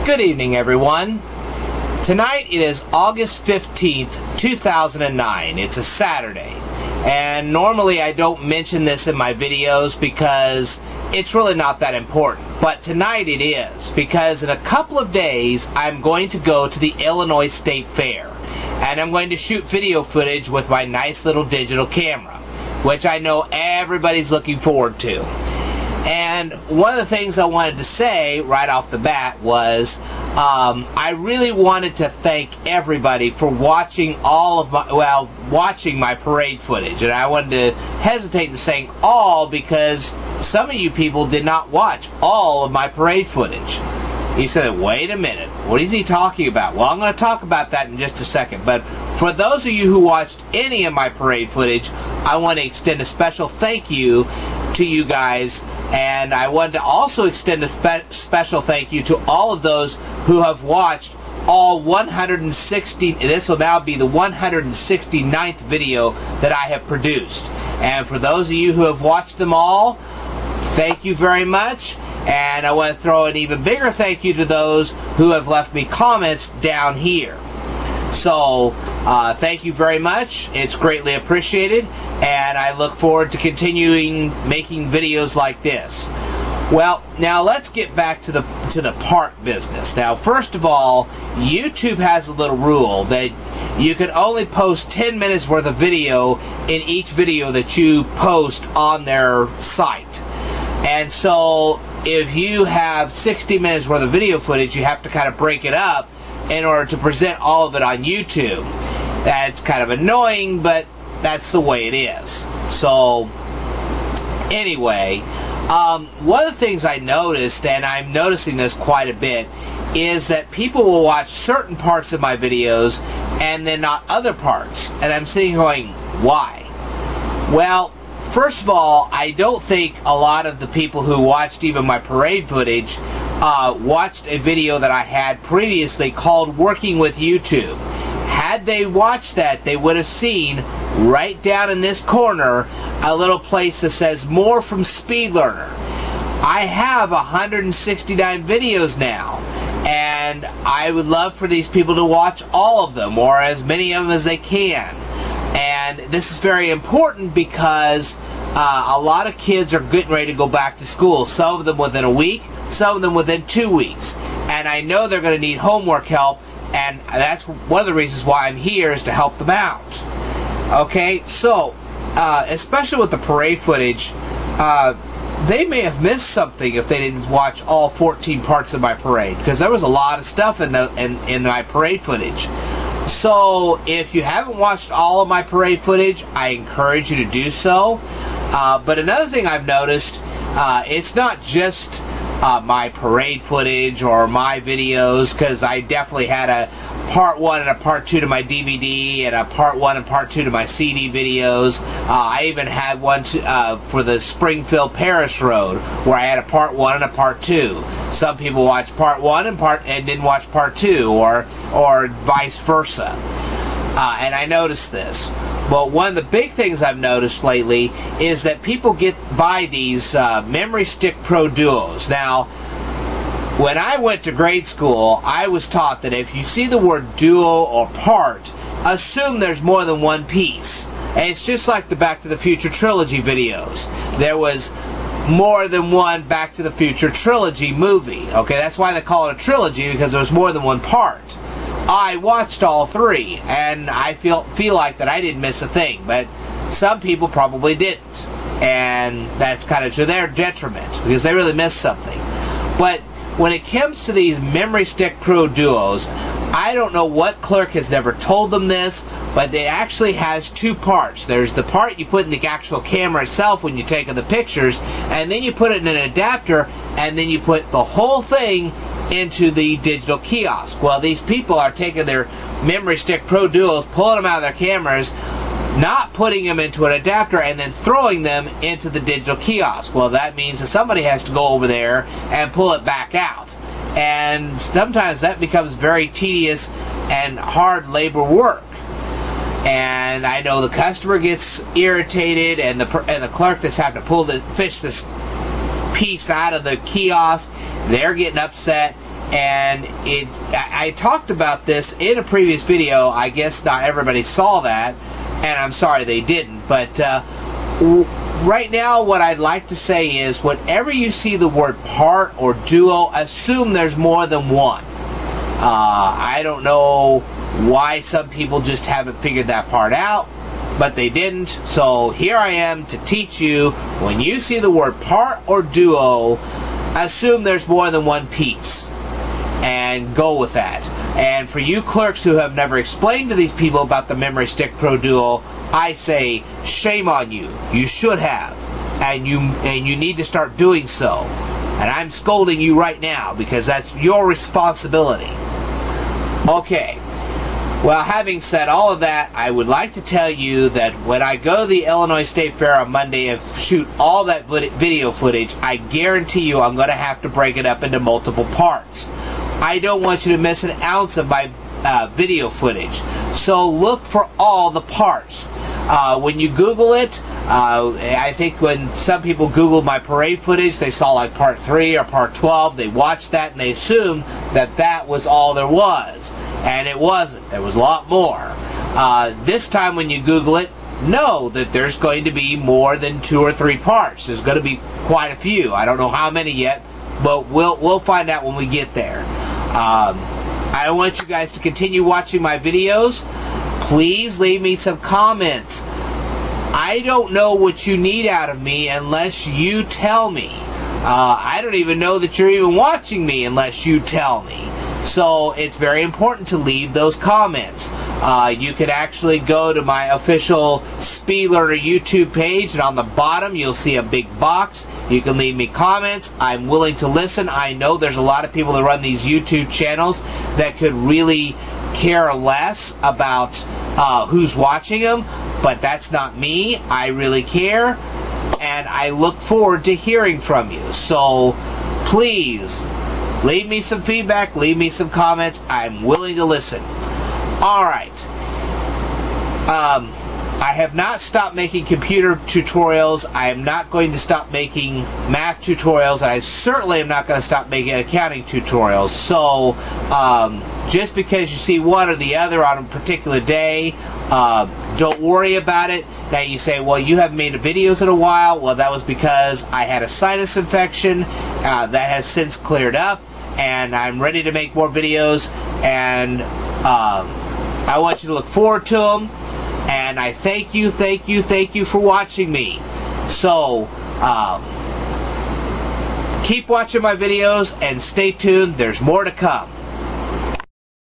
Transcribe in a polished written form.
Good evening, everyone. Tonight it is August 15th, 2009. It's a Saturday. And normally I don't mention this in my videos because it's really not that important. But tonight it is, because in a couple of days I'm going to go to the Illinois State Fair. And I'm going to shoot video footage with my nice little digital camera, which I know everybody's looking forward to. And one of the things I wanted to say right off the bat was I really wanted to thank everybody for watching watching my parade footage. And I wanted to hesitate to saying all because some of you people did not watch all of my parade footage. You said, wait a minute, what is he talking about? Well, I'm going to talk about that in just a second. But for those of you who watched any of my parade footage, I want to extend a special thank you to you guys. And I wanted to also extend a special thank you to all of those who have watched all 160, this will now be the 169th video that I have produced. And for those of you who have watched them all, thank you very much. And I want to throw an even bigger thank you to those who have left me comments down here. So, thank you very much. It's greatly appreciated, and I look forward to continuing making videos like this. Well, now let's get back to the park business. Now, first of all, YouTube has a little rule that you can only post 10 minutes worth of video in each video that you post on their site. And so, if you have 60 minutes worth of video footage, you have to kind of break it up in order to present all of it on YouTube. That's kind of annoying, but that's the way it is. So, anyway, one of the things I noticed, and I'm noticing this quite a bit, is that people will watch certain parts of my videos and then not other parts. And I'm sitting going, why? Well, first of all, I don't think a lot of the people who watched even my parade footage watched a video that I had previously called Working with YouTube. Had they watched that, they would have seen right down in this corner a little place that says More from Speedlearner. I have 169 videos now, and I would love for these people to watch all of them, or as many of them as they can. And this is very important because a lot of kids are getting ready to go back to school. Some of them within a week, some of them within 2 weeks. And I know they're going to need homework help, and that's one of the reasons why I'm here, is to help them out. Okay, so, especially with the parade footage, they may have missed something if they didn't watch all 14 parts of my parade, because there was a lot of stuff in my parade footage. So, if you haven't watched all of my parade footage, I encourage you to do so. But another thing I've noticed, it's not just my parade footage or my videos, because I definitely had a part 1 and a part 2 to my DVD, and a part 1 and part 2 to my CD videos. I even had one for the Springfield Parish Road, where I had a part 1 and a part 2. Some people watched part 1 and didn't watch part 2, or vice versa. And I noticed this. But one of the big things I've noticed lately is that people buy these Memory Stick Pro Duos. Now, when I went to grade school, I was taught that if you see the word duo or part, assume there's more than one piece. And it's just like the Back to the Future trilogy videos. There was more than one Back to the Future trilogy movie. Okay, that's why they call it a trilogy, because there was more than one part. I watched all 3, and I feel like that I didn't miss a thing, but some people probably didn't. And that's kind of to their detriment, because they really missed something. But when it comes to these Memory Stick Pro Duos, I don't know what clerk has never told them this, but it actually has 2 parts. There's the part you put in the actual camera itself when you're taking the pictures, and then you put it in an adapter, and then you put the whole thing into the digital kiosk. Well, these people are taking their Memory Stick Pro Duos, pulling them out of their cameras, not putting them into an adapter, and then throwing them into the digital kiosk. Well, that means that somebody has to go over there and pull it back out. And sometimes that becomes very tedious and hard labor work. And I know the customer gets irritated, and the clerk that's having to fish this piece out of the kiosk, they're getting upset, and I talked about this in a previous video. I guess not everybody saw that, and I'm sorry they didn't. But right now, what I'd like to say is, whenever you see the word part or duo, assume there's more than one. I don't know why some people just haven't figured that part out, but they didn't. So here I am to teach you, when you see the word part or duo, assume there's more than one piece, and go with that. And for you clerks who have never explained to these people about the Memory Stick Pro Duo, I say, shame on you. You should have, and you need to start doing so. And I'm scolding you right now because that's your responsibility. Okay. Well, having said all of that, I would like to tell you that when I go to the Illinois State Fair on Monday and shoot all that video footage, I guarantee you I'm going to have to break it up into multiple parts. I don't want you to miss an ounce of my video footage. So look for all the parts. When you Google it, I think when some people Googled my parade footage, they saw like part 3 or part 12. They watched that and they assumed that that was all there was. And it wasn't. There was a lot more. This time when you Google it, know that there's going to be more than 2 or 3 parts. There's going to be quite a few. I don't know how many yet, but we'll find out when we get there. I want you guys to continue watching my videos. Please leave me some comments. I don't know what you need out of me unless you tell me. I don't even know that you're even watching me unless you tell me. So it's very important to leave those comments. You could actually go to my official Speedlearner YouTube page, and on the bottom you'll see a big box. You can leave me comments. I'm willing to listen. I know there's a lot of people that run these YouTube channels that could really care less about who's watching them, but that's not me. I really care, and I look forward to hearing from you. So please leave me some feedback, leave me some comments. I'm willing to listen. Alright. I have not stopped making computer tutorials. I am not going to stop making math tutorials, and I certainly am not going to stop making accounting tutorials. So, just because you see one or the other on a particular day, don't worry about it. Now you say, well, you haven't made videos in a while. Well, that was because I had a sinus infection that has since cleared up, and I'm ready to make more videos, and I want you to look forward to them. And I thank you for watching me. So, keep watching my videos and stay tuned. There's more to come.